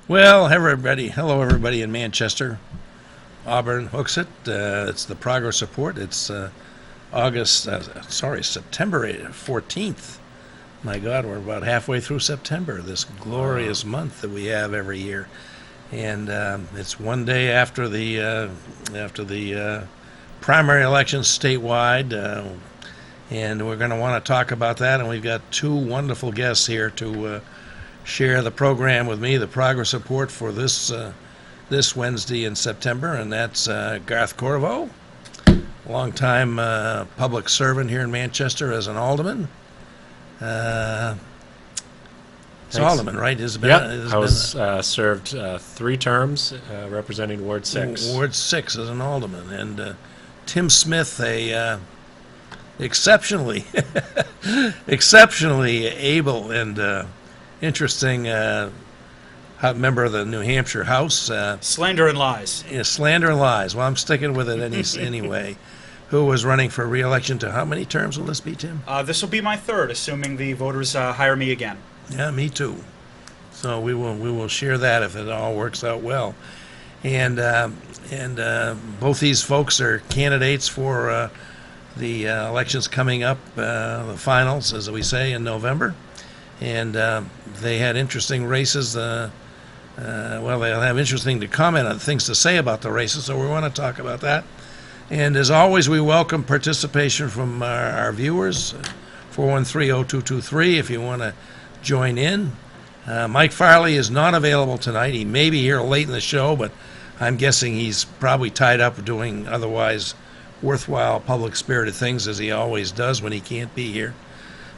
Well, hello everybody in Manchester, Auburn, Hooksett. It's the Progress Report. It's September 14th. My God, we're about halfway through September, this glorious month that we have every year. And it's one day after the primary elections statewide, and we're going to want to talk about that. And we've got two wonderful guests here to share the program with me, the Progress Report for this Wednesday in September, and that's Garth Corvo, longtime public servant here in Manchester as an alderman. It's alderman, right? I was served 3 terms representing Ward 6. Ward 6 as an alderman, and Tim Smith, a exceptionally able and interesting member of the New Hampshire House. Slander and lies. Yeah, slander and lies. Well, I'm sticking with it anyway. Who was running for re-election to how many terms will this be, Tim? This will be my 3rd, assuming the voters hire me again. Yeah, me too. So we will share that if it all works out well. And both these folks are candidates for the elections coming up, the finals, as we say, in November. And they had interesting races. They'll have interesting to comment on things to say about the races, so we want to talk about that. And as always, we welcome participation from our viewers, 413-0223, if you want to join in. Mike Farley is not available tonight. He may be here late in the show, but I'm guessing he's probably tied up doing otherwise worthwhile public-spirited things, as he always does when he can't be here.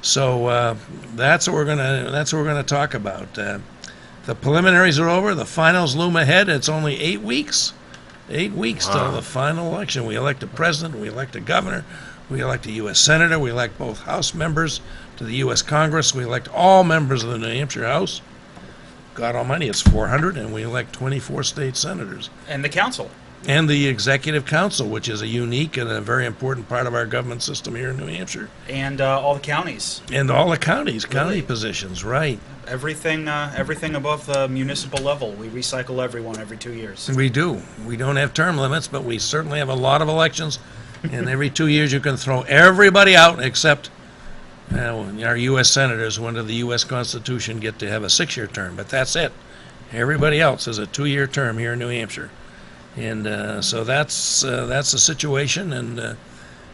So that's what we're gonna talk about. The preliminaries are over. The finals loom ahead. It's only 8 weeks. 8 weeks till the final election. We elect a president. We elect a governor. We elect a U.S. senator. We elect both House members to the U.S. Congress. We elect all members of the New Hampshire House. God Almighty, it's 400, and we elect 24 state senators. And the council. And the Executive Council, which is a unique and a very important part of our government system here in New Hampshire. And all the counties. And all the counties, county positions, right. Everything above the municipal level. We recycle everyone every 2 years. We do. We don't have term limits, but we certainly have a lot of elections. And every 2 years you can throw everybody out except our U.S. senators, who under the U.S. Constitution get to have a 6-year term. But that's it. Everybody else has a 2-year term here in New Hampshire. And so that's the situation. And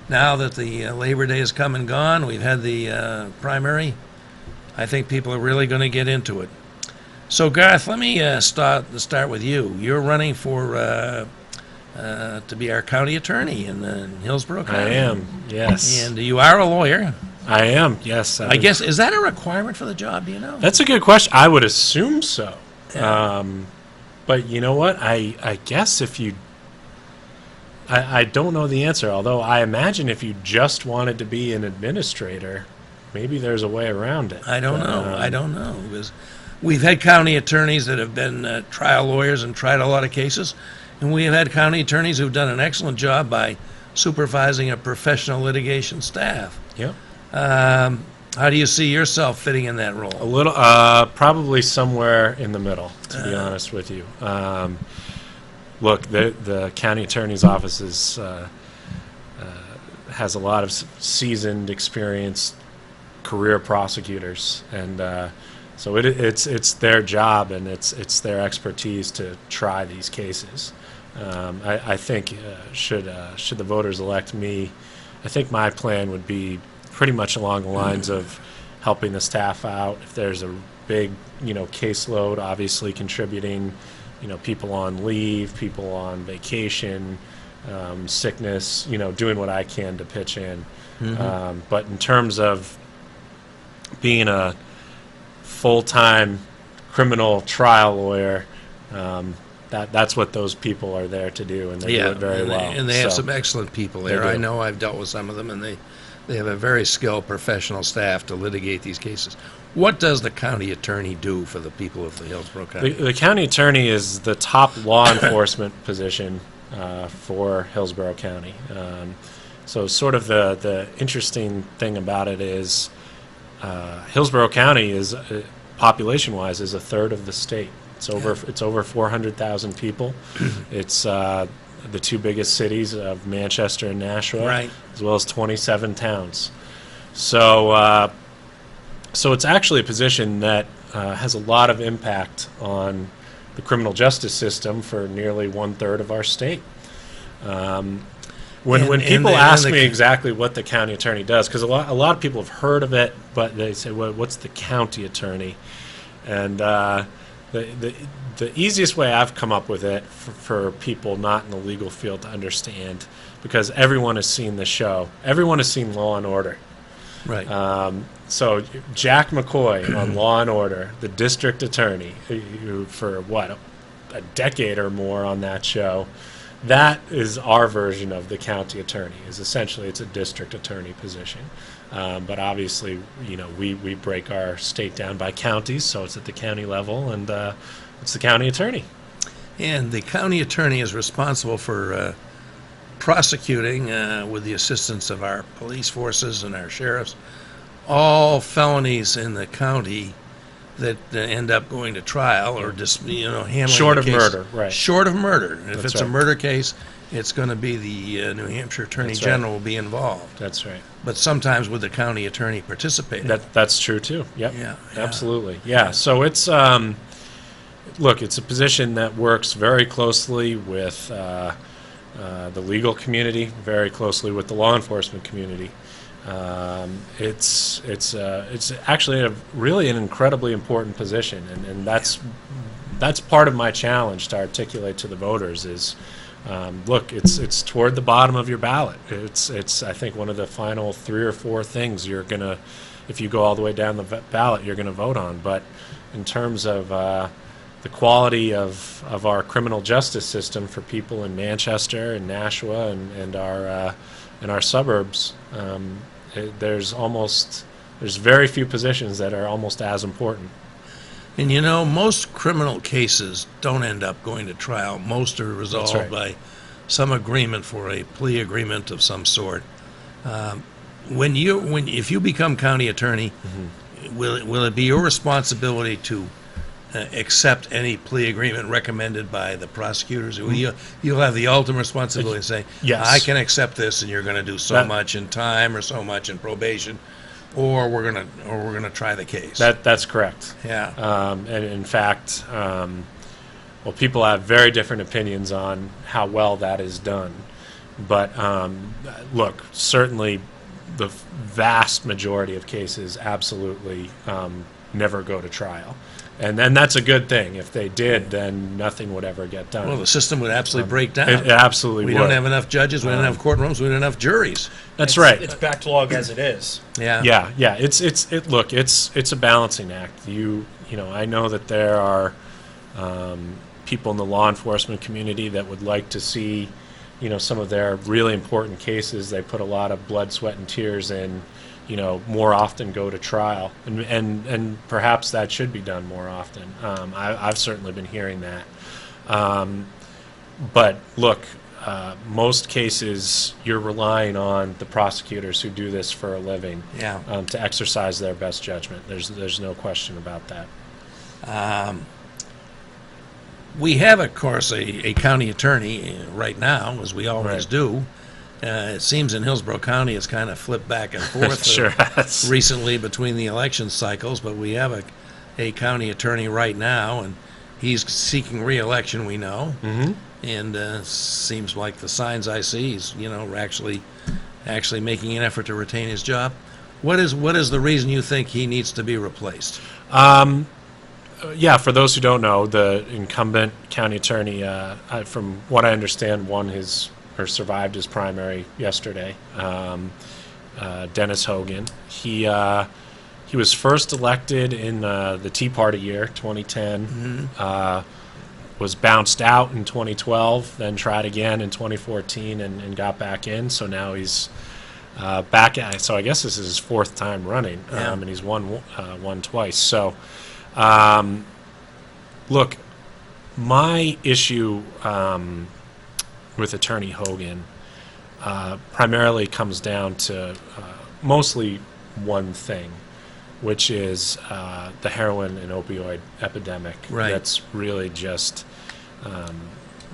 now that the Labor Day has come and gone, we've had the primary. I think people are really going to get into it. So, Garth, let me start with you. You're running for to be our county attorney in Hillsborough County. I am, yes. And you are a lawyer. I am, yes. I guess, is that a requirement for the job? Do you know? That's a good question. I would assume so. Yeah. But you know what? I guess if you... I don't know the answer, although I imagine if you just wanted to be an administrator, maybe there's a way around it. I don't know. Because we've had county attorneys that have been trial lawyers and tried a lot of cases, and we have had county attorneys who've done an excellent job by supervising a professional litigation staff. Yep. How do you see yourself fitting in that role? A little, probably somewhere in the middle, to be honest with you. Look, the county attorney's office has a lot of seasoned, experienced career prosecutors, and so it's their job and it's their expertise to try these cases. I think should the voters elect me, I think my plan would be pretty much along the lines of helping the staff out. If there's a big, caseload, obviously contributing, people on leave, people on vacation, sickness, doing what I can to pitch in. Mm-hmm. But in terms of being a full-time criminal trial lawyer, that's what those people are there to do, and they do it very well. And they have some excellent people there. They do. I know I've dealt with some of them, and they have a very skilled professional staff to litigate these cases. What does the county attorney do for the people of the Hillsborough County? The county attorney is the top law enforcement position for Hillsborough County. So sort of the interesting thing about it is Hillsborough County is, population-wise, is a third of the state. It's over 400,000 people. It's the two biggest cities of Manchester and Nashua, Right. as well as 27 towns. So, so it's actually a position that has a lot of impact on the criminal justice system for nearly 1/3 of our state. When And people the- ask and the me c- exactly what the county attorney does, because a lot of people have heard of it, but they say, "Well, what's the county attorney?" And the easiest way I've come up with it for people not in the legal field to understand, because everyone has seen the show, everyone has seen Law and Order. Right. So Jack McCoy on Law and Order, the district attorney, who for what a decade or more on that show, that is our version of the county attorney. Is essentially it's a district attorney position, but obviously we break our state down by counties, so it's at the county level, and it's the county attorney. And the county attorney is responsible for prosecuting, with the assistance of our police forces and our sheriffs, all felonies in the county that end up going to trial or just handling Short the of case. murder, right. Short of murder. If That's it's a right. murder case, it's going to be the New Hampshire Attorney That's right. General will be involved. That's right. But sometimes with the county attorney participating. That's true too. Yep. Yeah, yeah. Absolutely. Yeah. So it's look, it's a position that works very closely with the legal community, very closely with the law enforcement community. It's actually really an incredibly important position, and that's part of my challenge to articulate to the voters is, look, it's toward the bottom of your ballot. It's I think one of the final 3 or 4 things you're gonna, if you go all the way down the ballot, you're gonna vote on. But in terms of the quality of our criminal justice system for people in Manchester and Nashua and our suburbs, there's very few positions that are almost as important. And most criminal cases don't end up going to trial. Most are resolved right. by some agreement for a plea agreement of some sort. If you become county attorney, will it be your responsibility to accept any plea agreement recommended by the prosecutors? You'll have the ultimate responsibility to say, Yes. I can accept this, and you're going to do so That- much in time or so much in probation, or we're gonna try the case. That's correct. Yeah. And in fact, well, people have very different opinions on how well that is done. But look, certainly the vast majority of cases absolutely never go to trial. And then that's a good thing. If they did, then nothing would ever get done. Well, the system would absolutely break down. It absolutely We would. don't have enough judges. We don't have courtrooms. We don't have enough juries. That's right. It's backlog as it is. Yeah. Yeah. Look, it's a balancing act. I know that there are people in the law enforcement community that would like to see, some of their really important cases they put a lot of blood, sweat, and tears in, more often go to trial, and perhaps that should be done more often. I've certainly been hearing that. But look, most cases you're relying on the prosecutors who do this for a living, Yeah. to exercise their best judgment. There's no question about that. We have, of course, a county attorney right now, as we always Right. do. It seems in Hillsborough County it's kind of flipped back and forth Sure has. recently between the election cycles, but we have a county attorney right now, and he's seeking re-election, we know. Mm-hmm. And seems like the signs I see, he's actually making an effort to retain his job. What is the reason you think he needs to be replaced? Yeah, for those who don't know, the incumbent county attorney, from what I understand, survived his primary yesterday. Dennis Hogan. He was first elected in the Tea Party year, 2010. Was bounced out in 2012, then tried again in 2014 and got back in. So now he's back at. So I guess this is his 4th time running, Yeah. and he's won twice. So. Look, my issue with Attorney Hogan primarily comes down to mostly one thing. which is the heroin and opioid epidemic. Right. That's really just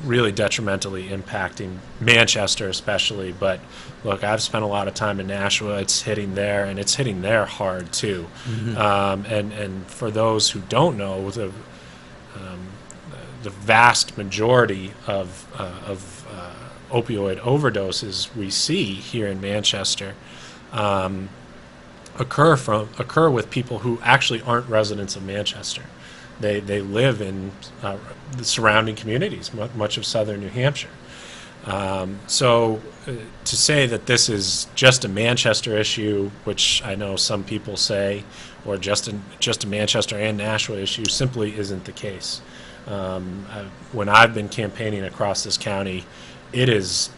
really detrimentally impacting Manchester especially. But look, I've spent a lot of time in Nashua. It's hitting there, and it's hitting there hard too. And for those who don't know, the vast majority of opioid overdoses we see here in Manchester occur with people who actually aren't residents of Manchester. They live in the surrounding communities, much of southern New Hampshire. So to say that this is just a Manchester issue, which I know some people say, or just a Manchester and Nashua issue, simply isn't the case. When I've been campaigning across this county, it is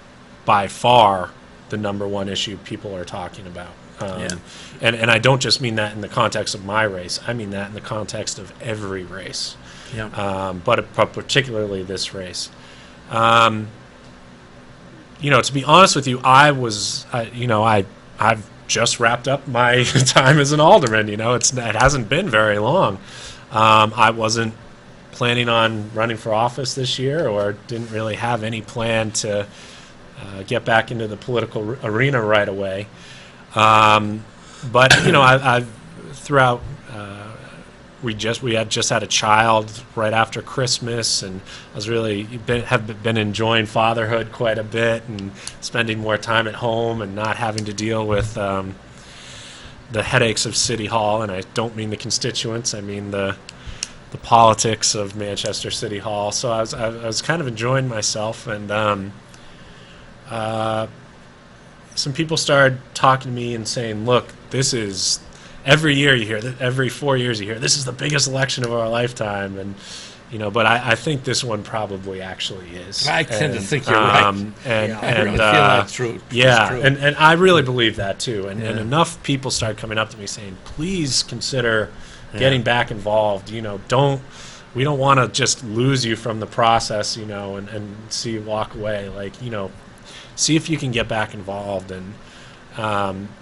by far the number one issue people are talking about. And I don't just mean that in the context of my race. I mean that in the context of every race, but particularly this race. To be honest with you, I've just wrapped up my time as an alderman. It hasn't been very long. I wasn't planning on running for office this year, or didn't really have any plan to get back into the political arena right away. But I've throughout we had just had a child right after Christmas, and I was really have been enjoying fatherhood quite a bit, and spending more time at home and not having to deal with the headaches of City Hall. And I don't mean the constituents; I mean the politics of Manchester City Hall. So I was kind of enjoying myself, and some people started talking to me and saying, "Look, this is every year you hear that, every 4 years you hear this is the biggest election of our lifetime," and but I think this one probably actually is. I tend to think you're right. I really feel that's true. Yeah, true. and I really believe that too. And enough people started coming up to me saying, "Please consider getting back involved. We don't want to just lose you from the process, and see you walk away. See if you can get back involved." And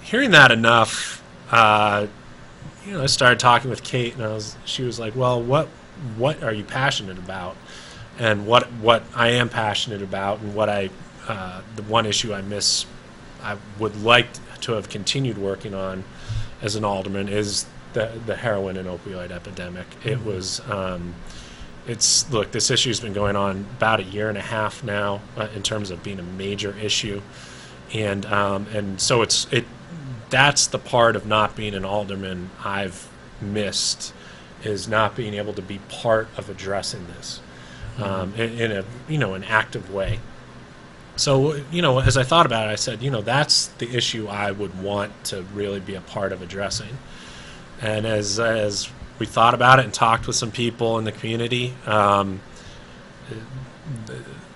hearing that enough, I started talking with Kate, and she was like, "Well, what are you passionate about?" And what I am passionate about, and what the one issue I would like to have continued working on as an alderman is the heroin and opioid epidemic. It was. Look, this issue's been going on about a year and a half now in terms of being a major issue, and so that's the part of not being an alderman I've missed, is not being able to be part of addressing this in a an active way. So as I thought about it, I said, that's the issue I would want to really be a part of addressing. And as we thought about it and talked with some people in the community, the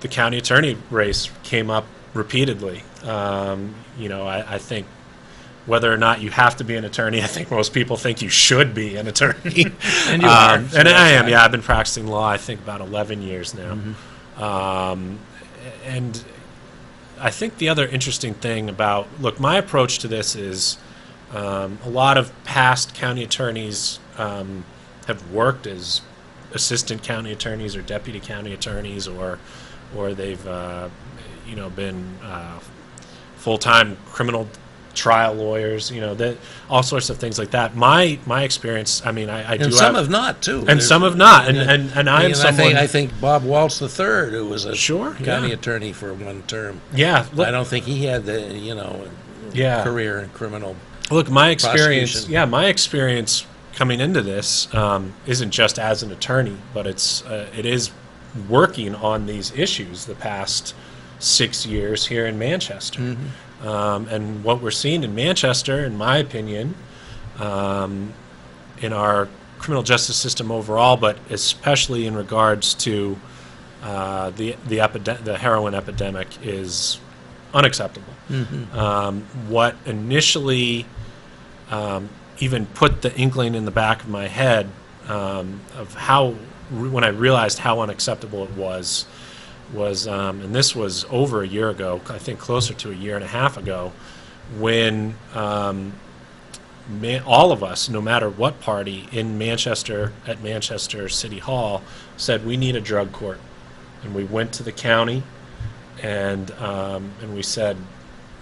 county attorney race came up repeatedly. I think whether or not you have to be an attorney, I think most people think you should be an attorney. And you are. And I am. Yeah, I've been practicing law, I think, about 11 years now. And I think the other interesting thing look, my approach to this is a lot of past county attorneys have worked as assistant county attorneys or deputy county attorneys, or they've been full-time criminal trial lawyers, all sorts of things like that. My experience, I do. And some have not too. And some have not. And I am someone. I think Bob Waltz III, who was a county yeah. attorney for one term. Yeah. I don't think he had the career in criminal. Look, my experience. Yeah, my experience coming into this isn't just as an attorney, but it is working on these issues the past 6 years here in Manchester. And what we're seeing in Manchester, in my opinion, in our criminal justice system overall, but especially in regards to the heroin epidemic, is unacceptable. What initially even put the inkling in the back of my head of when I realized how unacceptable it was, and this was over a year ago, I think closer to a year and a half ago, when all of us, no matter what party in Manchester, at Manchester City Hall, said we need a drug court. And we went to the county and we said,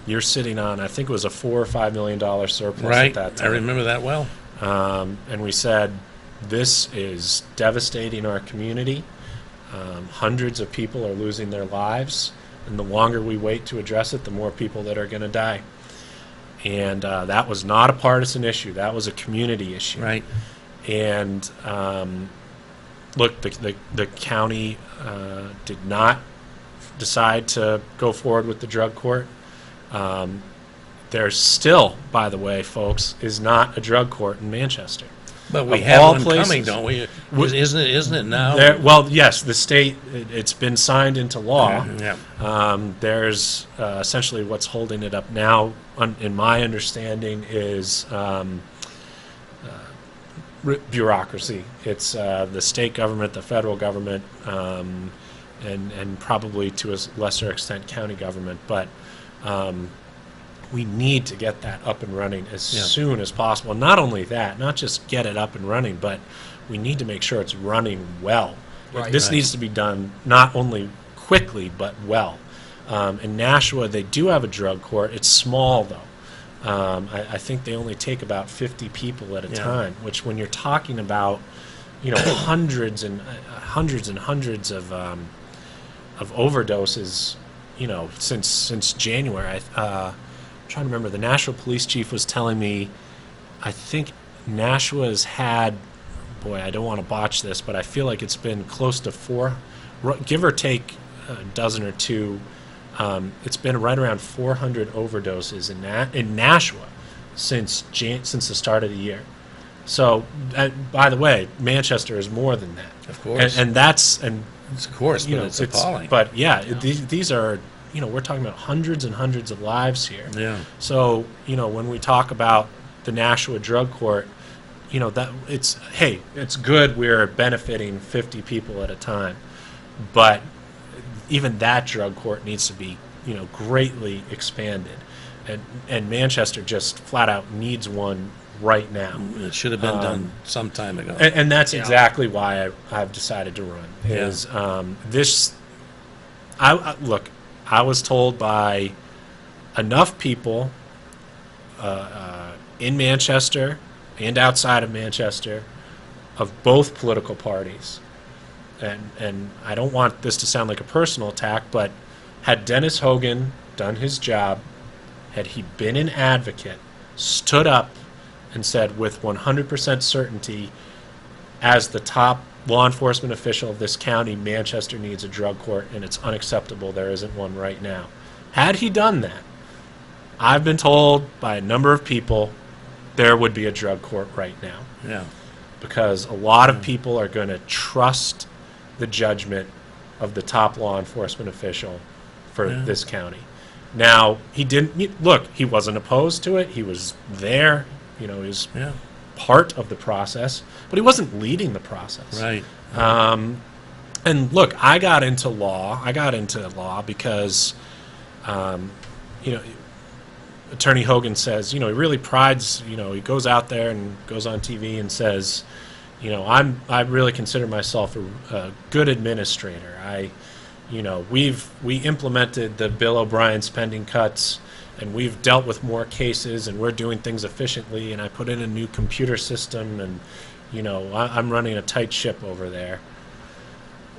you're sitting on, I think it was a $4 or $5 million surplus Right. at that I time. remember that well. And we said, this is devastating our community. Hundreds of people are losing their lives. And the longer we wait to address it, the more people that are going to die. And that was not a partisan issue. That was a community issue. Right. And look, the county did not decide to go forward with the drug court. There still, by the way, folks, is not a drug court in Manchester. But we Of have all one places. coming, don't we? Isn't it now? Well, yes, the state, it's been signed into law. Yeah. There's essentially what's holding it up now, in my understanding, is bureaucracy. It's the state government, the federal government, and probably to a lesser extent county government. But we need to get that up and running as Yeah. soon as possible. And not only that, not just get it up and running, but we need to make sure it's running well. Right. This Right. needs to be done not only quickly, but well. In Nashua, they do have a drug court. It's small, though. I think they only take about 50 people at a Yeah. time, which when you're talking about, hundreds and hundreds and hundreds of overdoses, since January. I'm trying to remember. The Nashua police chief was telling me, I think Nashua has had, boy, I don't want to botch this, but I feel like it's been close to give or take a dozen or two. It's been right around 400 overdoses in Nashua since the start of the year. So, by the way, Manchester is more than that. Of course. And that's Of course, but it's appalling. But yeah, these are, we're talking about hundreds and hundreds of lives here. Yeah. So, when we talk about the Nashua Drug Court, that it's good we're benefiting 50 people at a time. But even that drug court needs to be, greatly expanded. And Manchester just flat out needs one right now. It should have been done some time ago. And that's Yeah. exactly why I've decided to run. Yeah. Is look, I was told by enough people in Manchester and outside of Manchester of both political parties, and I don't want this to sound like a personal attack, but had Dennis Hogan done his job, had he been an advocate, stood up and said with 100% certainty, as the top law enforcement official of this county, Manchester needs a drug court and it's unacceptable there isn't one right now. Had he done that, I've been told by a number of people there would be a drug court right now, Yeah. because a lot of people are going to trust the judgment of the top law enforcement official for Yeah. this county. Now, he wasn't opposed to it. He was there, he was Yeah. part of the process, but he wasn't leading the process. Right. And look, I got into law because, Attorney Hogan says, he really prides, he goes out there and goes on TV and says, I really consider myself a good administrator. We implemented the Bill O'Brien spending cuts, and we've dealt with more cases, and we're doing things efficiently, and I put in a new computer system, and, I'm running a tight ship over there.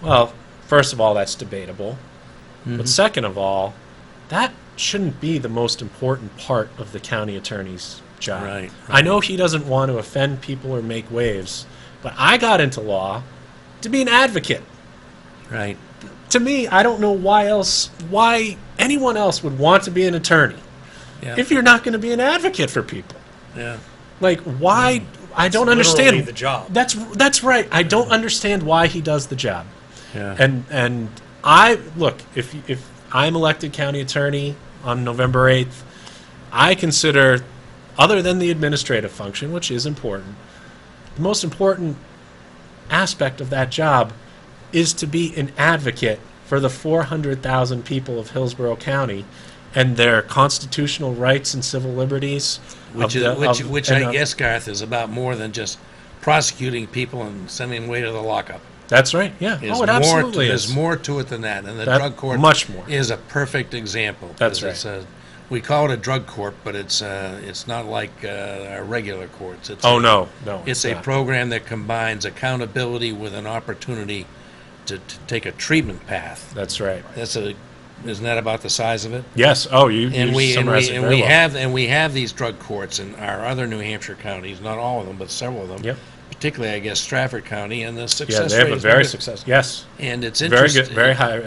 Well, first of all, that's debatable. But second of all, that shouldn't be the most important part of the county attorney's job. Right, I know he doesn't want to offend people or make waves, but I got into law to be an advocate. Right. To me, I don't know why anyone else would want to be an attorney Yeah. if you're not going to be an advocate for people. Yeah. Like, why? I don't Literally understand. the job. That's right. I don't understand why he does the job. Yeah. And I look, if I'm elected county attorney on November 8th, I consider, other than the administrative function, which is important, the most important aspect of that job is to be an advocate for the 400,000 people of Hillsborough County and their constitutional rights and civil liberties. Which I guess, Garth, is about more than just prosecuting people and sending them away to the lockup. That's right. Yeah. There's It absolutely there's is. more to it than that, and the That- drug court much more. is a perfect example. That's 'cause we call it a drug court, but it's not like our regular courts. Oh no. It's a not. program that combines accountability with an opportunity to take a treatment path. That's right. Isn't that about the size of it? Yes. Oh, you summarized it and very we well. have these drug courts in our other New Hampshire counties, not all of them, but several of them. Yep. Particularly, I guess, Stratford County, and the Yeah, success they have rate a is very very- successful. Yes. And it's Very interesting. good. Very high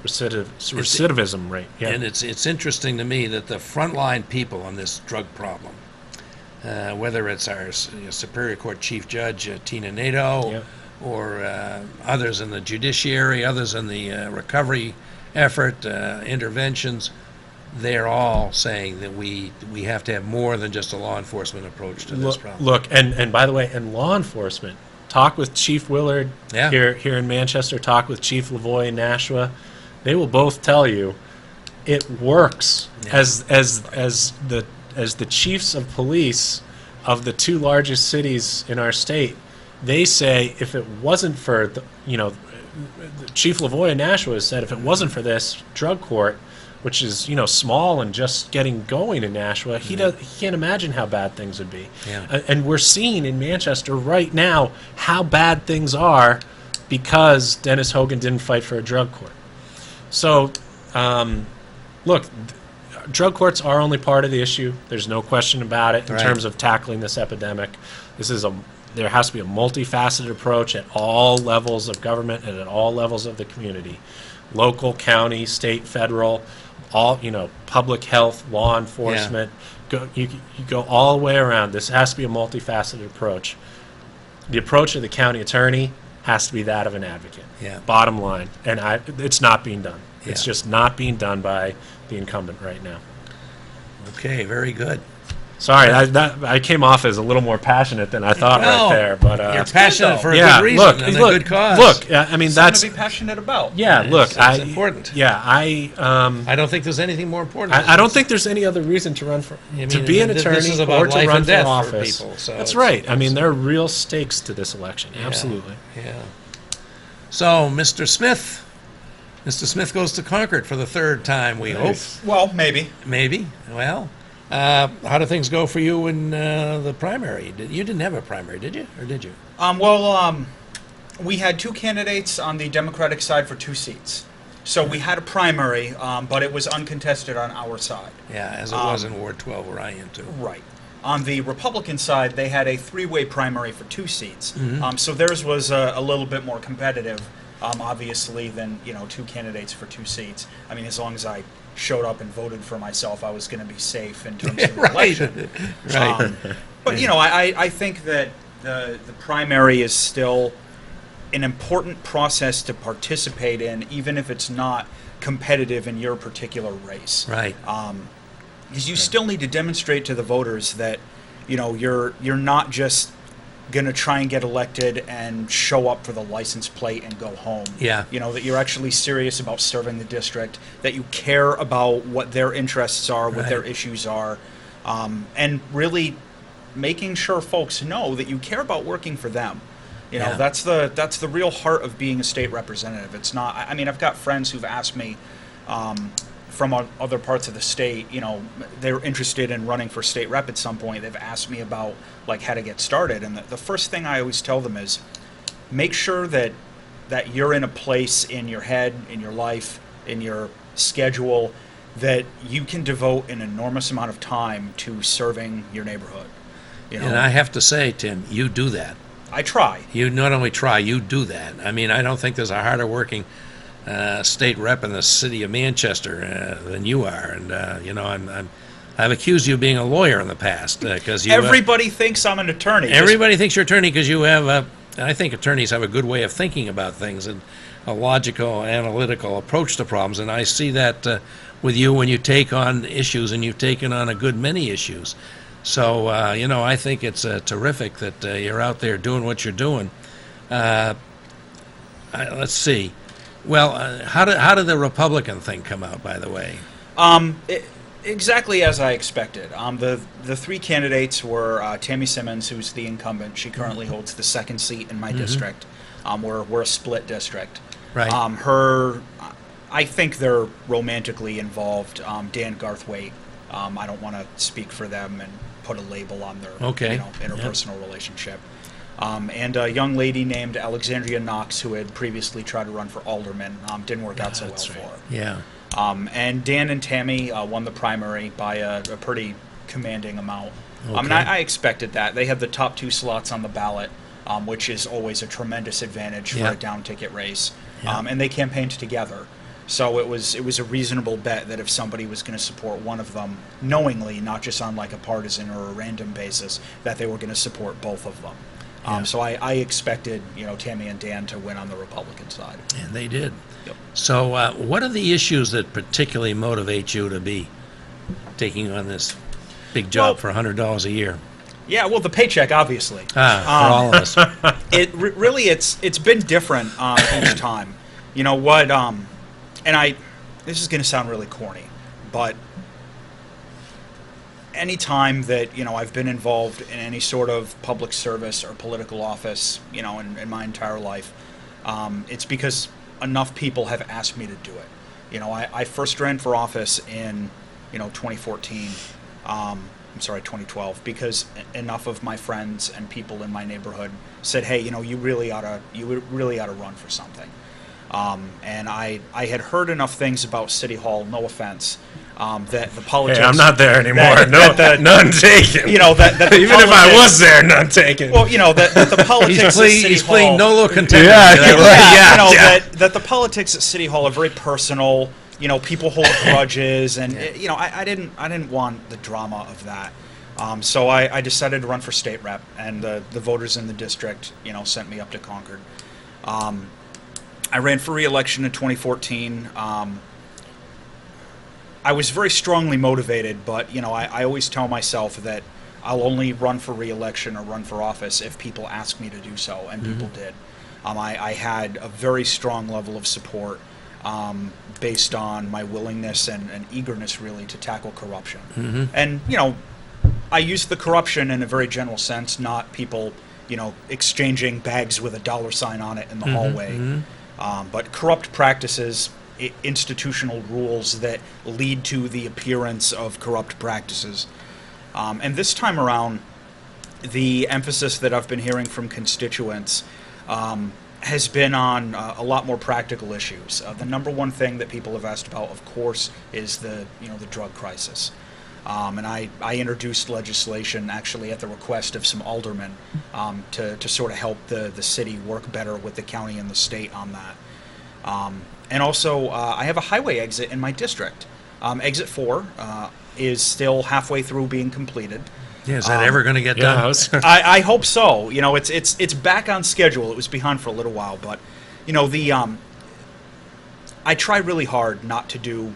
recidivism rate. Yeah. And it's interesting to me that the frontline people on this drug problem, whether it's our Superior Court Chief Judge Tina Nato, Yep. or others in the judiciary, others in the recovery effort, interventions, they're all saying that we have to have more than just a law enforcement approach to this problem. Look, and by the way, and law enforcement, talk with Chief Willard Yeah. here in Manchester, talk with Chief Lavoie in Nashua. They will both tell you it works. Yeah. As the chiefs of police of the two largest cities in our state, they say if it wasn't for Chief Lavoie in Nashua has said if it wasn't for this drug court, which is small and just getting going in Nashua, he can't imagine how bad things would be. Yeah. And we're seeing in Manchester right now how bad things are because Dennis Hogan didn't fight for a drug court. So, look, drug courts are only part of the issue. There's no question about it in Right. terms of tackling this epidemic. There has to be a multifaceted approach at all levels of government and at all levels of the community, local, county, state, federal, all public health, law enforcement. You go all the way around. This has to be a multifaceted approach. The approach of the county attorney has to be that of an advocate. Yeah. Bottom line, and it's not being done. It's Yeah. just not being done by the incumbent right now. Okay, very good. Sorry, I came off as a little more passionate than I thought Well, right there, but You're passionate for a yeah, good reason look, and look, a good cause. Look, I mean Something that's to be passionate about. yeah. Look, It's important. Yeah, I don't think there's anything more important. I don't think there's any other reason to run for I to mean, be an this attorney is about or to life run and for death for office. people, so That's it's- right. I mean, there are real stakes to this election. Absolutely. Yeah. So, Mr. Smith goes to Concord for the third time, we Nice. Well, maybe. hope. Maybe. Well, how do things go for you in the primary? You didn't have a primary, did you? Or did you? We had two candidates on the Democratic side for 2 seats. So we had a primary, but it was uncontested on our side. Yeah, as it was in Ward 12 where I am too. Right. On the Republican side, they had a 3-way primary for 2 seats. So theirs was a little bit more competitive, obviously, than 2 candidates for 2 seats. I mean, as long as I showed up and voted for myself, I was going to be safe in terms of the election. Right. But I think that the primary is still an important process to participate in, even if it's not competitive in your particular race. Right. Because you still need to demonstrate to the voters that you're not just going to try and get elected and show up for the license plate and go home. Yeah. That you're actually serious about serving the district, that you care about what their interests are, what their Right. issues are, and really making sure folks know that you care about working for them. Yeah. That's the real heart of being a state representative. It's not. I mean, I've got friends who've asked me from other parts of the state. They're interested in running for state rep at some point. They've asked me about how to get started, and the first thing I always tell them is make sure that you're in a place in your head, in your life, in your schedule that you can devote an enormous amount of time to serving your neighborhood. And I have to say, Tim, you do that. I try. You not only try, you do that. I mean, I don't think there's a harder working state rep in the city of Manchester than you are. And I've accused you of being a lawyer in the past because Everybody thinks I'm an attorney. everybody thinks you're an attorney because you have I think attorneys have a good way of thinking about things and a logical, analytical approach to problems. And I see that with you when you take on issues, and you've taken on a good many issues. So, I think it's terrific that you're out there doing what you're doing. Let's see. Well, how did the Republican thing come out, by the way? Exactly as I expected. The three candidates were Tammy Simmons, who's the incumbent. She currently holds the second seat in my district. We're a split district. Right. I think they're romantically involved. Dan Garthwaite. I don't want to speak for them and put a label on their Okay. interpersonal relationship. And a young lady named Alexandria Knox, who had previously tried to run for alderman, didn't work out so well that's for right. her. Yeah. And Dan and Tammy won the primary by a pretty commanding amount. And Okay. I expected that. They had the top two slots on the ballot, which is always a tremendous advantage for Yeah. a down ticket race. Yeah. And they campaigned together. So it was a reasonable bet that if somebody was going to support one of them knowingly, not just on like a partisan or a random basis, that they were going to support both of them. Yeah. So I expected, Tammy and Dan to win on the Republican side. And they did. Yep. So, what are the issues that particularly motivate you to be taking on this big job Well- for $100 a year? Yeah, well, the paycheck, obviously. For all of us. Really, it's been different each time. You know what? This is going to sound really corny, but any time that I've been involved in any sort of public service or political office, in my entire life, it's because enough people have asked me to do it. I first ran for office in 2014. I'm sorry, 2012, because enough of my friends and people in my neighborhood said, "Hey, you really ought to run for something." And I had heard enough things about City Hall, no offense, that the politics. Hey, I'm not there anymore. None taken. That the Even if I politics- was there, none taken. Well, that the politics at City He's Hall. playing Nolo contender. Yeah, That you're way. right. Yeah. That the politics at City Hall are very personal. People hold grudges, and I didn't want the drama of that. So I decided to run for state rep, and the voters in the district, sent me up to Concord. I ran for re-election in 2014. I was very strongly motivated, but I always tell myself that I'll only run for re-election or run for office if people ask me to do so, and people did. I had a very strong level of support based on my willingness and eagerness, really, to tackle corruption. And I used the corruption in a very general sense, not people exchanging bags with a dollar sign on it in the hallway, but corrupt practices, institutional rules that lead to the appearance of corrupt practices. And this time around, the emphasis that I've been hearing from constituents has been on a lot more practical issues. The number one thing that people have asked about, of course, is the drug crisis. And I introduced legislation actually at the request of some aldermen to sort of help the city work better with the county and the state on that. And also, I have a highway exit in my district. Exit 4 is still halfway through being completed. Yeah, is that ever going to get Yeah, I done? was- I hope so. It's back on schedule. It was behind for a little while, but I try really hard not to do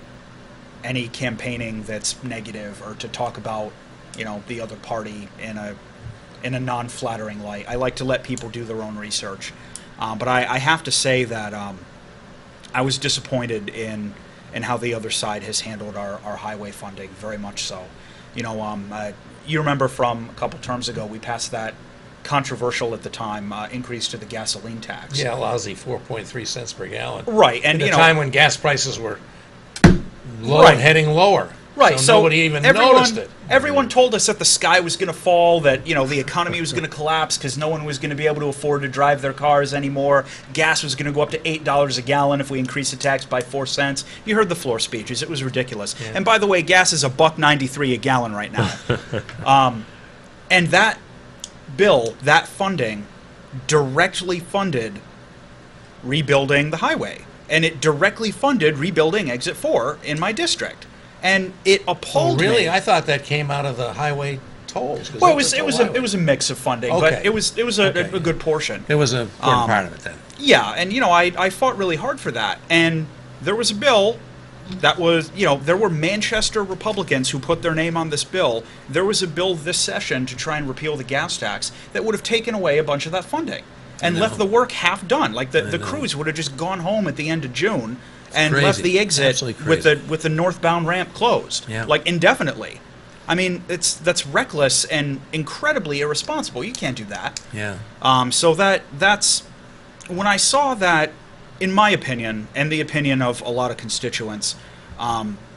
any campaigning that's negative or to talk about the other party in a non-flattering light. I like to let people do their own research, but I have to say that I was disappointed in how the other side has handled our highway funding, very much so. You remember from a couple terms ago, we passed that controversial at the time increase to the gasoline tax. Yeah, lousy 4.3 cents per gallon. Right, and At a time when gas prices were low Right. and heading lower. right. So nobody even noticed it. Everyone told us that the sky was going to fall, that the economy was going to collapse because no one was going to be able to afford to drive their cars anymore. Gas was going to go up to $8 a gallon if we increased the tax by 4 cents. You heard the floor speeches; it was ridiculous. Yeah. And by the way, gas is $1.93 a gallon right now. And that bill, that funding, directly funded rebuilding the highway, and it directly funded rebuilding Exit 4 in my district. And it Oh, appalled me. really? I thought that came out of the highway tolls. 'cause Well, that's it a was toll a highway. mix of funding, Okay. but it was Okay. a good portion. It was an important part of it then. Yeah, and I fought really hard for that. And there was a bill that was, there were Manchester Republicans who put their name on this bill. There was a bill this session to try and repeal the gas tax that would have taken away a bunch of that funding and left the work half done. Like the crews would have just gone home at the end of June and crazy. left the exit Absolutely with crazy. the northbound ramp closed, Yeah. like indefinitely. I mean, that's reckless and incredibly irresponsible. You can't do that. Yeah. So that's when I saw that, in my opinion, and the opinion of a lot of constituents,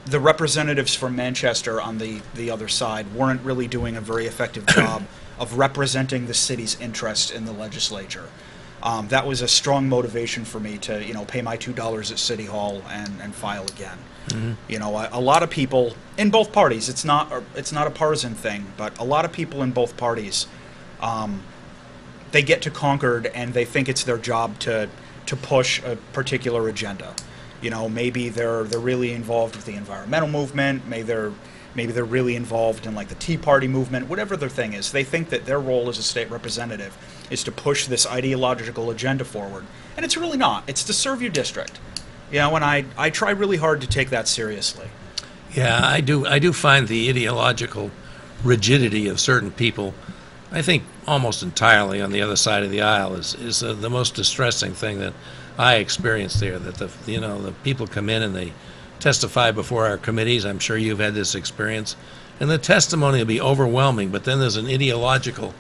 the representatives from Manchester on the other side weren't really doing a very effective job of representing the city's interest in the legislature. That was a strong motivation for me to, pay my $2 at City Hall and file again. A lot of people in both parties, it's not a partisan thing, but a lot of people in both parties, they get to Concord and they think it's their job to push a particular agenda. Maybe they're really involved with the environmental movement. Maybe they're really involved in like the Tea Party movement. Whatever their thing is, they think that their role as a state representative is to push this ideological agenda forward, and it's really not. It's to serve your district. And I try really hard to take that seriously. Yeah, I do find the ideological rigidity of certain people, I think almost entirely on the other side of the aisle, is the most distressing thing that I experienced there. That the people come in and they testify before our committees. I'm sure you've had this experience, and the testimony will be overwhelming. But then there's an ideological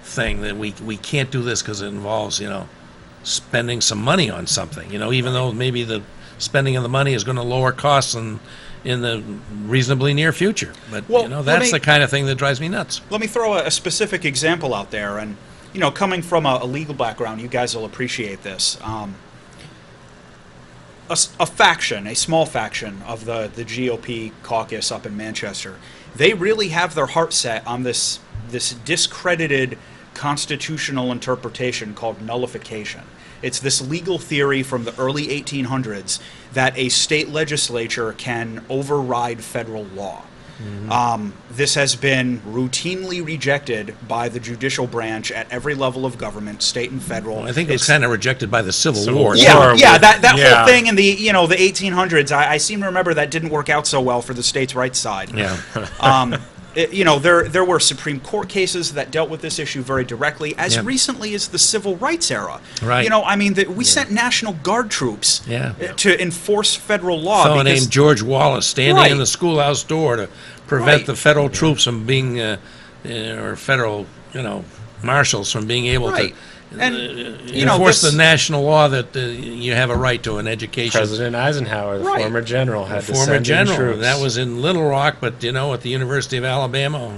thing that we can't do this because it involves spending some money on something. Even though maybe the spending of the money is going to lower costs in the reasonably near future. But that's the kind of thing that drives me nuts. Let me throw a specific example out there, and coming from a legal background, you guys will appreciate this. A small faction of the GOP caucus up in Manchester, they really have their heart set on this discredited constitutional interpretation called nullification. It's this legal theory from the early 1800s that a state legislature can override federal law. This has been routinely rejected by the judicial branch at every level of government, state and federal. Well, I think it's kind of rejected by the Civil War. Yeah, that whole thing in the 1800s. I seem to remember that didn't work out so well for the states' rights side. Yeah. There were Supreme Court cases that dealt with this issue very directly, as recently as the Civil Rights era. Right. We sent National Guard troops Yeah. to enforce federal law. A fellow because- named George Wallace standing in the schoolhouse door to prevent Right. the federal troops from being, or federal, marshals from being able Right. to And, enforce this- the national law that you have a right to an education. President Eisenhower, the Right. former general, had to Former send in general. troops. That was in Little Rock, but at the University of Alabama.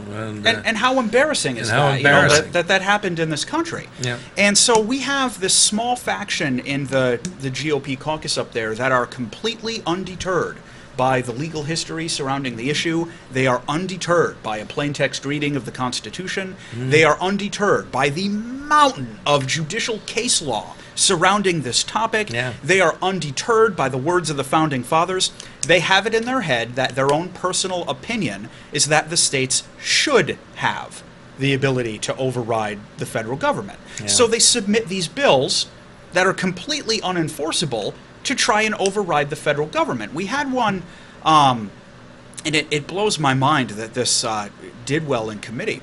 And how embarrassing is and how that? embarrassing. That happened in this country. Yeah. And so we have this small faction in the GOP caucus up there that are completely undeterred by the legal history surrounding the issue. They are undeterred by a plain text reading of the Constitution. They are undeterred by the mountain of judicial case law surrounding this topic. Yeah. They are undeterred by the words of the Founding Fathers. They have it in their head that their own personal opinion is that the states should have the ability to override the federal government. Yeah. So they submit these bills that are completely unenforceable to try and override the federal government. We had one, and it blows my mind that this did well in committee,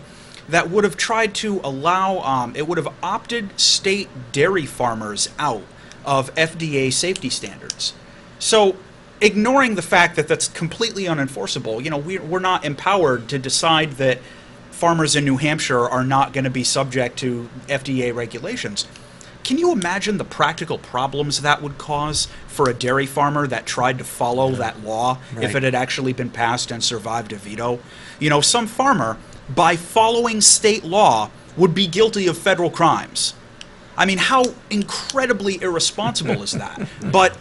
that would have tried to allow, it would have opted state dairy farmers out of FDA safety standards. So ignoring the fact that that's completely unenforceable, we're not empowered to decide that farmers in New Hampshire are not going to be subject to FDA regulations. Can you imagine the practical problems that would cause for a dairy farmer that tried to follow that law if Right. it had actually been passed and survived a veto? Some farmer, by following state law, would be guilty of federal crimes. I mean, how incredibly irresponsible is that? But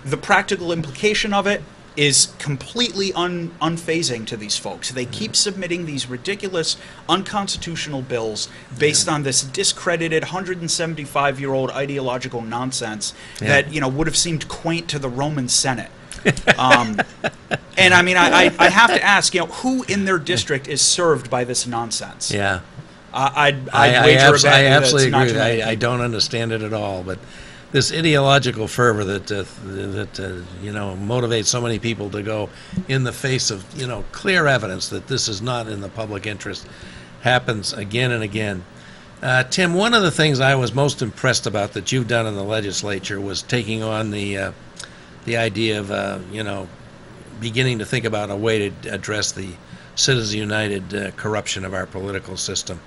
the practical implication of it is completely unfazing to these folks. They keep submitting these ridiculous, unconstitutional bills based on this discredited 175-year-old ideological nonsense that would have seemed quaint to the Roman Senate. And I mean, I have to ask, who in their district is served by this nonsense? Yeah. I'd I wager a bet that absolutely it's not agree. too many I don't understand it at all. But this ideological fervor that motivates so many people to go in the face of clear evidence that this is not in the public interest happens again and again. Tim, one of the things I was most impressed about that you've done in the legislature was taking on the the idea of beginning to think about a way to address the Citizens United corruption of our political system.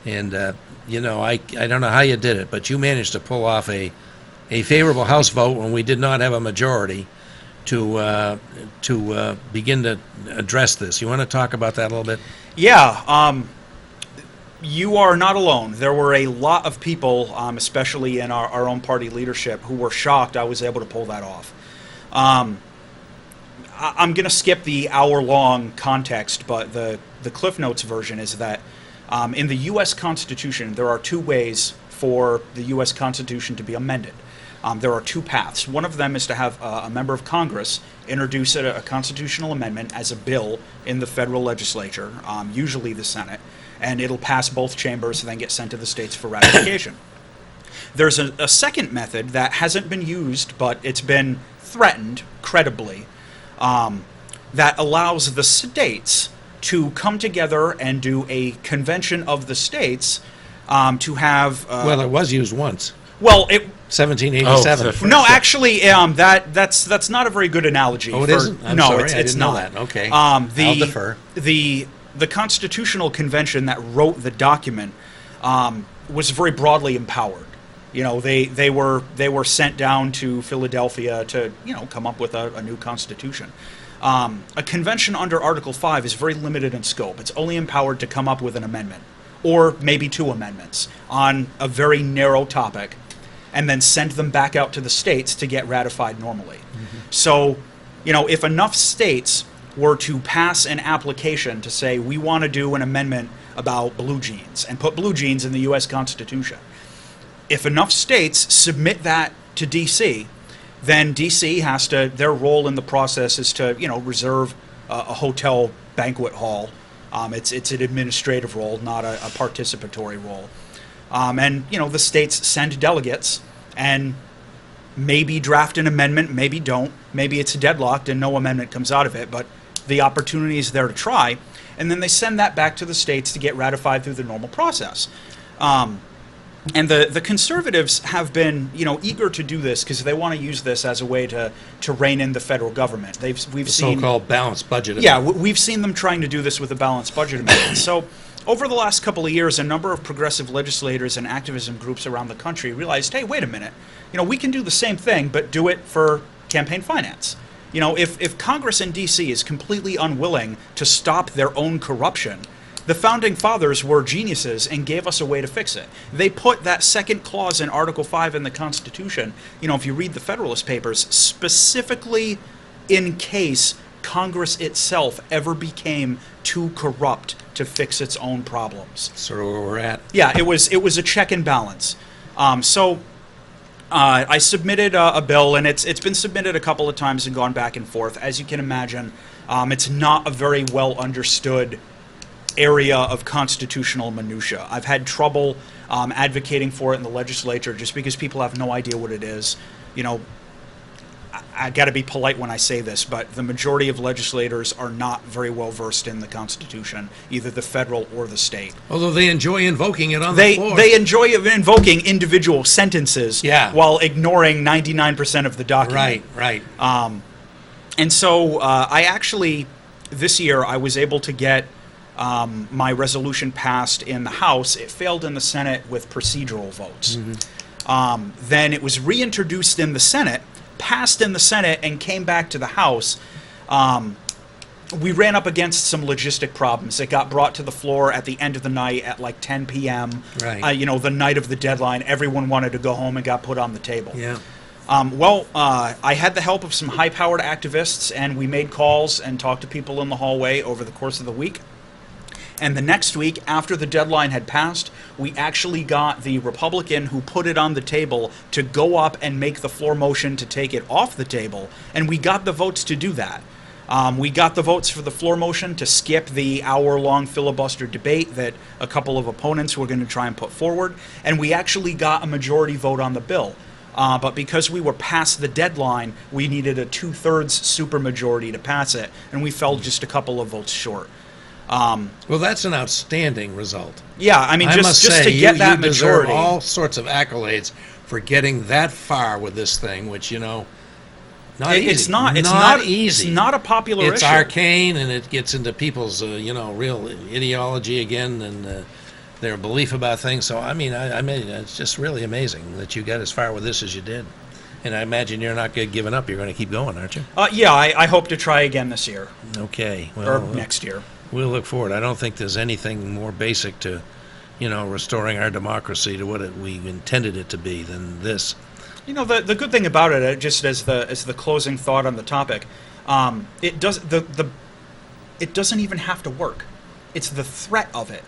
And I don't know how you did it, but you managed to pull off a favorable House vote when we did not have a majority to begin to address this. You want to talk about that a little bit? Yeah, you are not alone. There were a lot of people, especially in our own party leadership, who were shocked I was able to pull that off. I'm going to skip the hour-long context, but the Cliff Notes version is that in the U.S. Constitution, there are two ways for the U.S. Constitution to be amended. There are two paths. One of them is to have a member of Congress introduce a constitutional amendment as a bill in the federal legislature, usually the Senate, and it'll pass both chambers and then get sent to the states for ratification. There's a second method that hasn't been used, but it's been threatened credibly, that allows the states to come together and do a convention of the states to have... well, it was used once. Well, it... 1787. Oh, No, actually, that's not a very good analogy. Oh, it isn't? I'm no, sorry, it's I didn't know not. that. Okay. I'll defer. The Constitutional Convention that wrote the document was very broadly empowered. They were sent down to Philadelphia to come up with a new constitution. A convention under Article 5 is very limited in scope. It's only empowered to come up with an amendment, or maybe two amendments, on a very narrow topic, and then send them back out to the states to get ratified normally. Mm-hmm. So, if enough states were to pass an application to say, we want to do an amendment about blue jeans, and put blue jeans in the U.S. Constitution, if enough states submit that to D.C., then D.C. has to, their role in the process is to, reserve a hotel banquet hall. It's an administrative role, not a participatory role. And the states send delegates and maybe draft an amendment, maybe don't. Maybe it's deadlocked and no amendment comes out of it, but the opportunity is there to try. And then they send that back to the states to get ratified through the normal process. And the conservatives have been, eager to do this because they want to use this as a way to rein in the federal government. We've seen so-called balanced budget. Yeah, we've seen them trying to do this with a balanced budget amendment. So over the last couple of years, a number of progressive legislators and activism groups around the country realized, hey, wait a minute, we can do the same thing, but do it for campaign finance. If Congress in D.C. is completely unwilling to stop their own corruption, the Founding Fathers were geniuses and gave us a way to fix it. They put that second clause in Article 5 in the Constitution, if you read the Federalist Papers, specifically in case Congress itself ever became too corrupt to fix its own problems. Sort of where we're at. Yeah, it was a check and balance. So I submitted a bill, and it's been submitted a couple of times and gone back and forth. As you can imagine, it's not a very well understood area of constitutional minutia. I've had trouble advocating for it in the legislature just because people have no idea what it is. I got to be polite when I say this, but the majority of legislators are not very well versed in the Constitution, either the federal or the state. Although they enjoy invoking it on the floor. They enjoy invoking individual sentences while ignoring 99% of the document. Right. And so I actually, this year, I was able to get my resolution passed in the House. It failed in the Senate with procedural votes. Mm-hmm. Then it was reintroduced in the Senate, passed in the Senate, and came back to the House. We ran up against some logistic problems. It got brought to the floor at the end of the night at like 10 p.m. Right. The night of the deadline. Everyone wanted to go home and got put on the table. Yeah. I had the help of some high-powered activists, and we made calls and talked to people in the hallway over the course of the week. And the next week, after the deadline had passed, we actually got the Republican who put it on the table to go up and make the floor motion to take it off the table, and we got the votes to do that. We got the votes for the floor motion to skip the hour-long filibuster debate that a couple of opponents were going to try and put forward, and we actually got a majority vote on the bill. But because we were past the deadline, we needed a 2/3 supermajority to pass it, and we fell just a couple of votes short. Well, that's an outstanding result. Yeah, I mean, just to get that you deserve majority. all sorts of accolades for getting that far with this thing, which, Not easy. It's not. It's not not easy. It's not a popular It's issue. arcane, and it gets into people's, real ideology again, and their belief about things. So, I mean, it's just really amazing that you got as far with this as you did. And I imagine you're not giving up. You're going to keep going, aren't you? Yeah, I hope to try again this year Okay. or Well, next year. we'll look forward. I don't think there's anything more basic to, restoring our democracy to what we intended it to be than this. The good thing about it, just as the closing thought on the topic, it doesn't even have to work. It's the threat of it,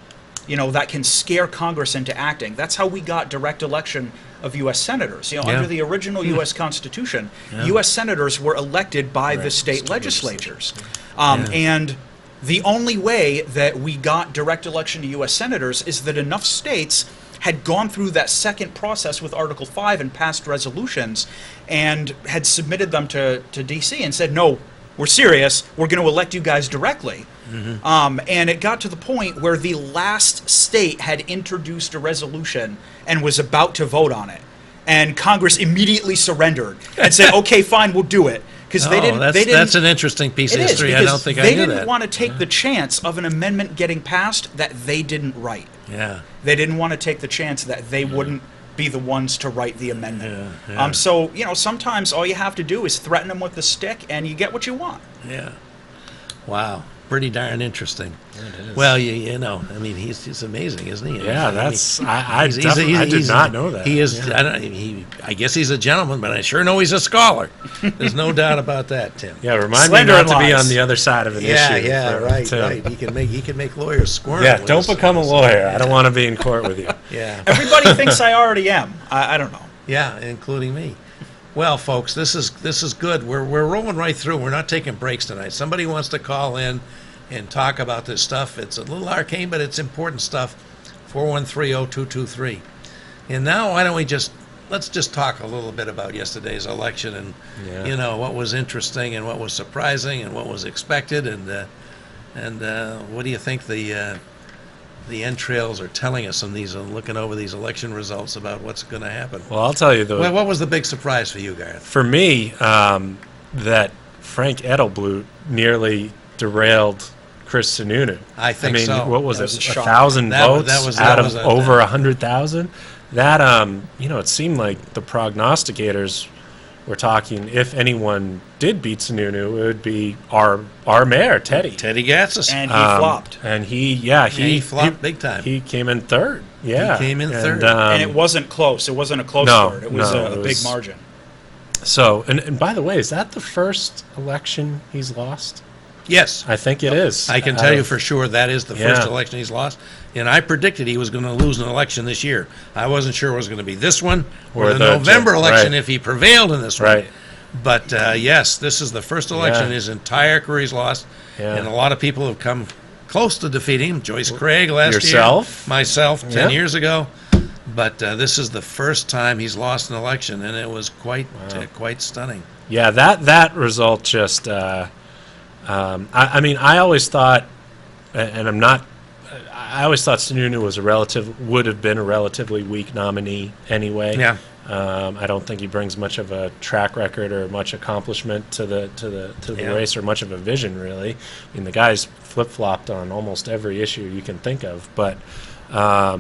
that can scare Congress into acting. That's how we got direct election of U.S. senators. Yeah. Under the original U.S. Constitution, Yeah. U.S. senators were elected by the Right, state state legislatures. Yeah. And the only way that we got direct election to U.S. senators is that enough states had gone through that second process with Article 5 and passed resolutions and had submitted them to D.C. and said, no, we're serious, we're going to elect you guys directly. And it got to the point where the last state had introduced a resolution and was about to vote on it. And Congress immediately surrendered and said, okay, fine, we'll do it. Because they didn't. That's an interesting piece of It is, history. I because don't think I they knew didn't that. want to take the chance of an amendment getting passed that they didn't write. Yeah. They didn't want to take the chance that they wouldn't be the ones to write the amendment. Yeah. So, sometimes all you have to do is threaten them with the stick and you get what you want. Yeah. Wow. Pretty darn interesting. It is. Well, he's amazing, isn't he? Yeah, I He's- definitely I did not know that. He is. Yeah. I guess he's a gentleman, but I sure know he's a scholar. There's no doubt about that, Tim. Yeah, remind Slander me and not to be lies. on the other side of an issue. for Tim. Right. He can make lawyers squirm. Yeah, with don't us. become a lawyer. I don't want to be in court with you. Yeah. Everybody thinks I already am. I don't know. Yeah, including me. Well, folks, this is good. We're rolling right through. We're not taking breaks tonight. Somebody wants to call in and talk about this stuff. It's a little arcane, but it's important stuff. 413-0223. And now, why don't let's just talk a little bit about yesterday's election and Yeah. what was interesting and what was surprising and what was expected and what do you think the entrails are telling us on these, looking over these election results about what's going to happen. Well, I'll tell you though. Well, what was the big surprise for you, Gareth? For me, that Frank Edelblut nearly derailed Chris Sununu. I think so. What was That it? was a shock. 1,000 That was- votes that was- out that of was a- over 100,000. That it seemed like the prognosticators were talking. If anyone did beat Sununu, it would be our mayor, Teddy. Teddy Gatsis. And he flopped. And he flopped big time. He came in third. Yeah, He came in third. And it wasn't close. It wasn't a close no, third. It was no, a it big was- margin. So, and by the way, is that the first election he's lost? Yes. I think it is. I can Out tell you of- for sure that is the first Yeah. election he's lost. And I predicted he was going to lose an election this year. I wasn't sure it was going to be this one or Or the the- November election right. if he prevailed in this one. Right. But yes, this is the first election Yeah. his entire career he's lost. Yeah. And a lot of people have come close to defeating him. Joyce Craig last Yourself? year. Myself 10 Yeah. years ago. But this is the first time he's lost an election, and it was quite stunning. Yeah, that result just. I mean, I always thought, and I'm not. I always thought Sununu would have been a relatively weak nominee anyway. Yeah. I don't think he brings much of a track record or much accomplishment to the Yeah. race or much of a vision really. I mean, the guy's flip flopped on almost every issue you can think of, but. I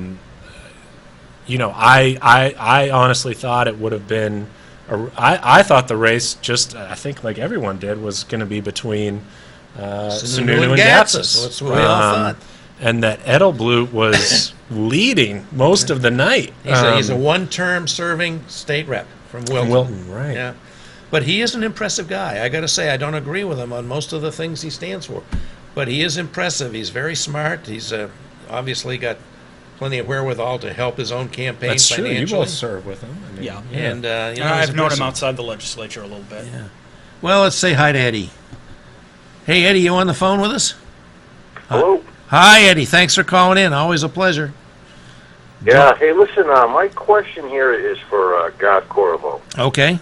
honestly thought it would have been. I thought the race, just I think like everyone did, was going to be between Sununu and Gatsis. That's what we all thought. And that Edelblut was leading most of the night. He's a one-term serving state rep from Wilton. Wilton, right? Yeah, but he is an impressive guy. I got to say, I don't agree with him on most of the things he stands for, but he is impressive. He's very smart. He's obviously got plenty of wherewithal to help his own campaign That's true. financially. You both serve with him. I mean, Yeah. And he's I've known impressive. him outside the legislature a little bit. Yeah. Well, let's say hi to Eddie. Hey, Eddie, you on the phone with us? Hello? Hi, Eddie. Thanks for calling in. Always a pleasure. Yeah, hey, listen, my question here is for Garth Corvo. Okay.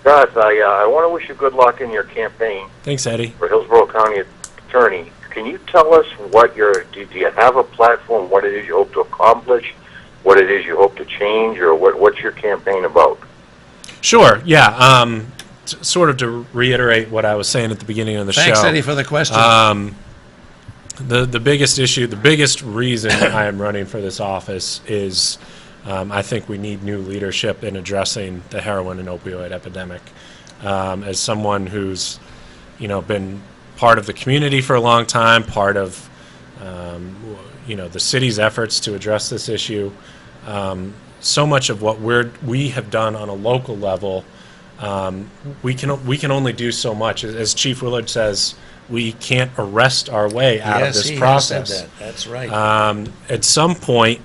Garth, I want to wish you good luck in your campaign Thanks, Eddie. for Hillsborough County Attorney. Can you tell us do you have a platform, what it is you hope to accomplish, what it is you hope to change, or what's your campaign about? Sure. Yeah. sort of to reiterate what I was saying at the beginning of the Thanks, show. Eddie, for the question. The biggest issue, the biggest reason I am running for this office is I think we need new leadership in addressing the heroin and opioid epidemic. As someone who's, been part of the community for a long time, part of, the city's efforts to address this issue, so much of what we have done on a local level, we can only do so much. As Chief Willard says, we can't arrest our way out of this process. Yes, he has said that. That's right. At some point,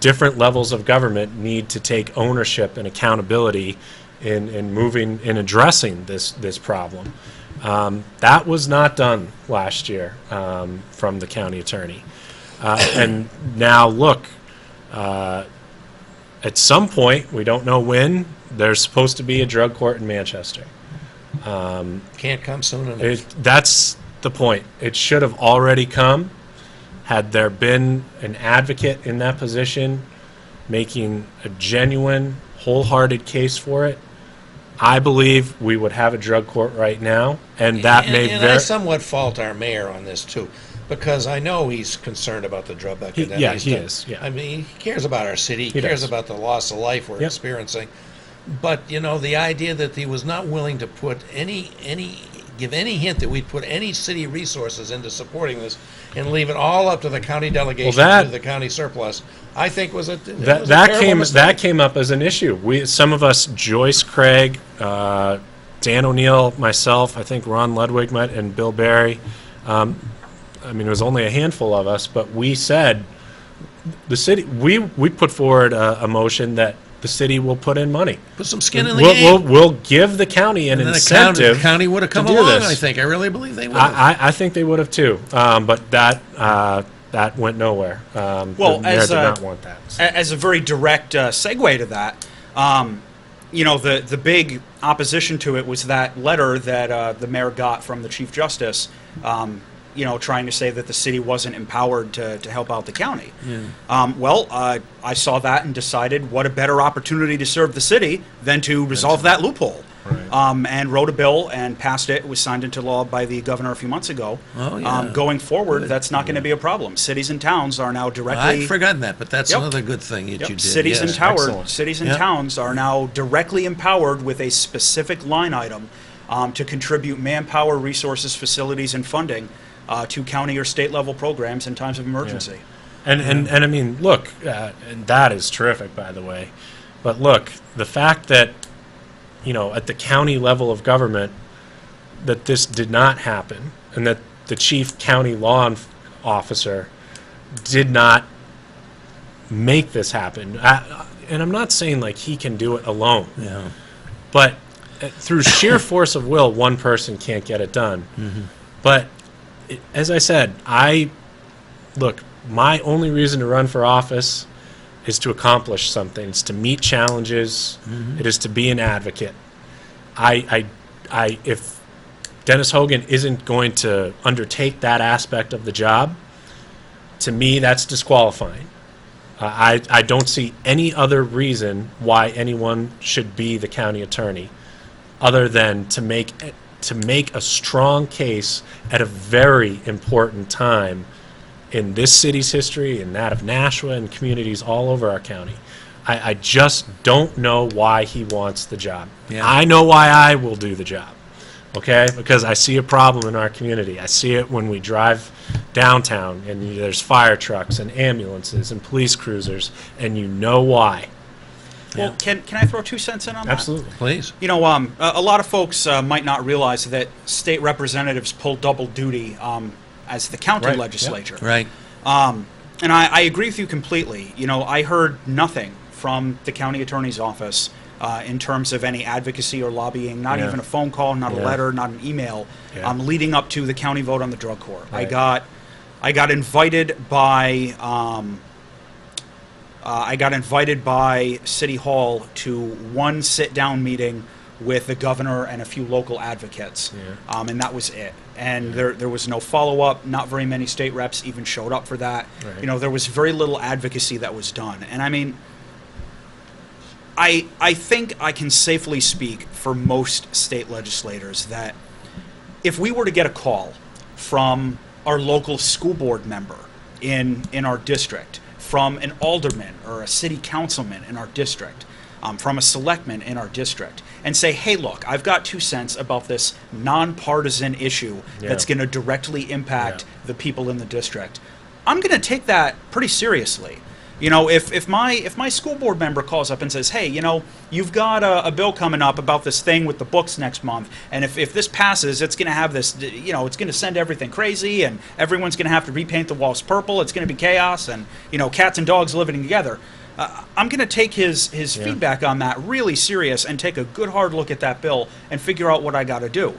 different levels of government need to take ownership and accountability in moving in addressing this problem. That was not done last year from the county attorney, and now look. At some point, we don't know when, there's supposed to be a drug court in Manchester. Can't come soon enough. That's the point. It should have already come. Had there been an advocate in that position making a genuine, wholehearted case for it, I believe we would have a drug court right now, and that may and I somewhat fault our mayor on this too, because I know he's concerned about the drug epidemic. He is. Yeah. I mean, he cares about our city. He He cares does. about the loss of life we're Yep. experiencing. But the idea that he was not willing to put give any hint that we'd put any city resources into supporting this, and leave it all up to the county delegation, Well, to the county surplus, I think was a That terrible mistake. came up as an issue. Some of us, Joyce Craig, Dan O'Neill, myself, I think Ron Ludwig and Bill Barry. It was only a handful of us, but we said the city. We put forward a motion that the city will put in money. Put some skin in the game. We'll give the county an And then incentive. the county would have come to do along, this. I think. I really believe they would have. I think they would have too, but that went nowhere. Well, the mayor as did a- not want that. As a very direct segue to that, the big opposition to it was that letter that the mayor got from the Chief Justice, trying to say that the city wasn't empowered to help out the county. I saw that and decided what a better opportunity to serve the city than to resolve that loophole. Right. And wrote a bill and passed it. It was signed into law by the governor a few months ago. Oh, yeah. Going forward, that's not going to be a problem. Cities and towns are now directly... I'd forgotten that, but that's Yep. another good thing that Yep. you did. Cities yes. Excellent. cities and Yep. towns are now directly empowered with a specific line item to contribute manpower, resources, facilities, and funding to county or state level programs in times of emergency. And I mean, look, and that is terrific, by the way. But look, the fact that, at the county level of government, that this did not happen, and that the chief county law officer did not make this happen. And I'm not saying like he can do it alone, Yeah. but through sheer force of will, one person can't get it done. But as I said, look, my only reason to run for office is to accomplish something. It's to meet challenges. It is to be an advocate. If Dennis Hogan isn't going to undertake that aspect of the job, to me, that's disqualifying. I don't see any other reason why anyone should be the county attorney, other than to make a strong case at a very important time in this city's history and that of Nashua and communities all over our county. I just don't know why he wants the job. Yeah. I know why I will do the job, okay? Because I see a problem in our community. I see it when we drive downtown and there's fire trucks and ambulances and police cruisers, and you know why. Well, can I throw 2 cents in on that? Absolutely. Please. A lot of folks might not realize that state representatives pull double duty as the county Right, yep. legislature. Right. And I agree with you completely. I heard nothing from the county attorney's office in terms of any advocacy or lobbying, not Yeah. even a phone call, not a Yeah. letter, not an email, Yeah. leading up to the county vote on the drug court. Right. I got invited by City Hall to one sit-down meeting with the governor and a few local advocates, Yeah. and that was it. And there was no follow-up. Not very many state reps even showed up for that. Right. There was very little advocacy that was done. And I mean, I think I can safely speak for most state legislators that if we were to get a call from our local school board member in our district, from an alderman or a city councilman in our district, from a selectman in our district, and say, hey, look, I've got 2 cents about this nonpartisan issue that's going to directly impact the people in the district, I'm going to take that pretty seriously. You know, if my school board member calls up and says, hey, you know, you've got a bill coming up about this thing with the books next month, and if this passes, it's going to have this, you know, it's going to send everything crazy, and everyone's going to have to repaint the walls purple, it's going to be chaos, and, you know, cats and dogs living together. I'm going to take his feedback on that really serious and take a good hard look at that bill and figure out what I got to do.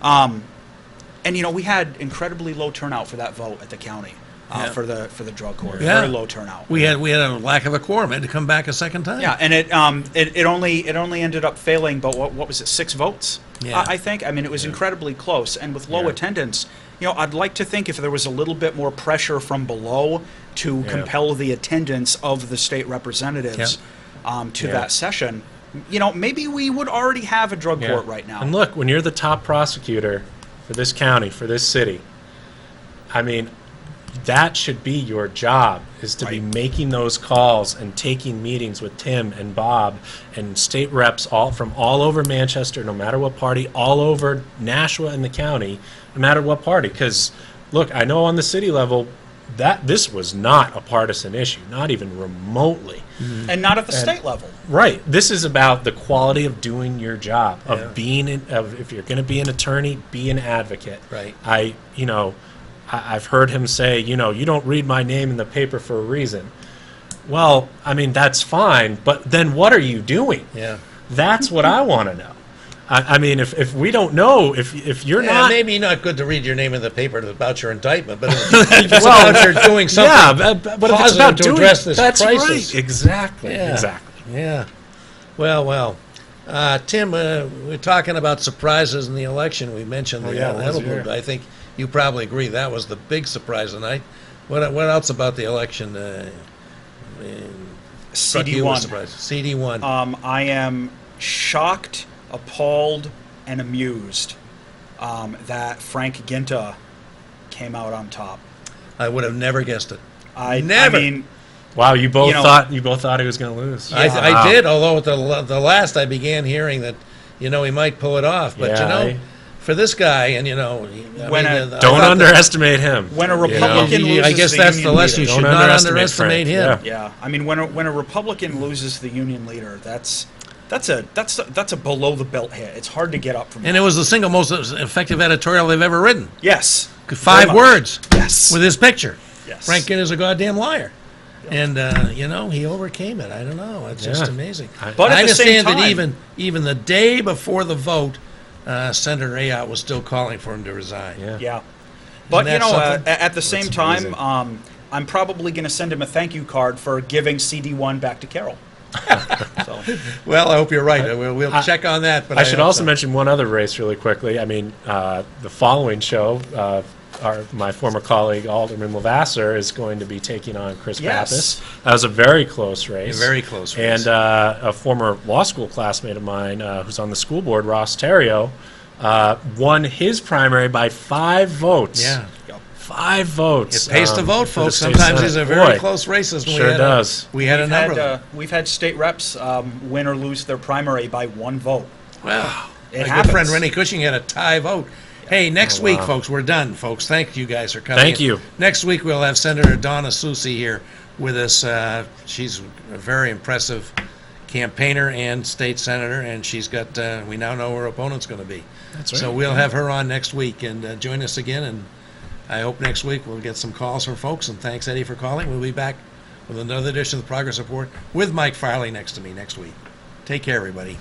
And, you know, we had incredibly low turnout for that vote at the county. For the drug court, very low turnout. We had a lack of a quorum. Had to come back a second time. Yeah, and it only ended up failing, but what was it, 6 votes? Yeah. I think. I mean, it was incredibly close, and with low attendance, you know, I'd like to think if there was a little bit more pressure from below to compel the attendance of the state representatives to that session, you know, maybe we would already have a drug court right now. And look, when you're the top prosecutor for this county, for this city, I mean, that should be your job, is to be making those calls and taking meetings with Tim and Bob and state reps from all over Manchester, no matter what party, all over Nashua and the county, no matter what party. Because, look, I know on the city level that this was not a partisan issue, not even remotely. And not at the state level. Right. This is about the quality of doing your job, of being, if you're going to be an attorney, be an advocate. Right. I've heard him say, you know, you don't read my name in the paper for a reason. Well, I mean, that's fine, but then what are you doing? Yeah. That's what I want to know. I mean, if we don't know, if you're not... maybe not good to read your name in the paper about your indictment, but if it's about you're doing something but if it's about to address this that's crisis. Right. Exactly. Yeah. Exactly. Yeah. Well. Tim, we're talking about surprises in the election. We mentioned the Edelblut. I think you probably agree that was the big surprise tonight. What else about the election struck you as surprise? CD1. I am shocked, appalled, and amused that Frank Ginta came out on top. I would have never guessed it. I mean, wow, you both know, thought he was going to lose. I did, although at the last I began hearing that, you know, he might pull it off. But, you know, for this guy, and, you know... don't underestimate him. When a Republican loses I guess that's the lesson. You should not underestimate him. Yeah. I mean, when a Republican loses the union leader, that's a below-the-belt hit. It's hard to get up from that. And it was the single most effective editorial they've ever written. Yes. 5 words. Yes. With his picture. Yes. Frank Ginta's a goddamn liar. And, you know, he overcame it. I don't know. It's just amazing. But I at the same understand time, that even the day before the vote, Senator Ayotte was still calling for him to resign. Yeah. But, you know, at the same amazing. time, I'm probably going to send him a thank you card for giving CD1 back to Carol. So. Well, I hope you're right. We'll check on that. But I should also mention one other race really quickly. I mean, the following show, my former colleague Alderman Levasseur is going to be taking on Chris Pappas. That was a very close race. A very close race. And a former law school classmate of mine who's on the school board, Ross Terrio, won his primary by 5 votes. Yeah. 5 votes. It pays to vote, for the folks. state Sometimes these Senate. are very Boy, close races. Sure does. We had a number of them. We've had state reps win or lose their primary by 1 vote. Wow. It My happens. good friend Rennie Cushing had a tie vote. Hey, next week, folks, we're done, folks. Thank you guys for coming. Thank you. Next week, we'll have Senator Donna Soucy here with us. She's a very impressive campaigner and state senator, and she's got, we now know who her opponent's going to be. That's right. So we'll have her on next week, and join us again, and I hope next week we'll get some calls from folks, and thanks, Eddie, for calling. We'll be back with another edition of the Progress Report with Mike Farley next to me next week. Take care, everybody.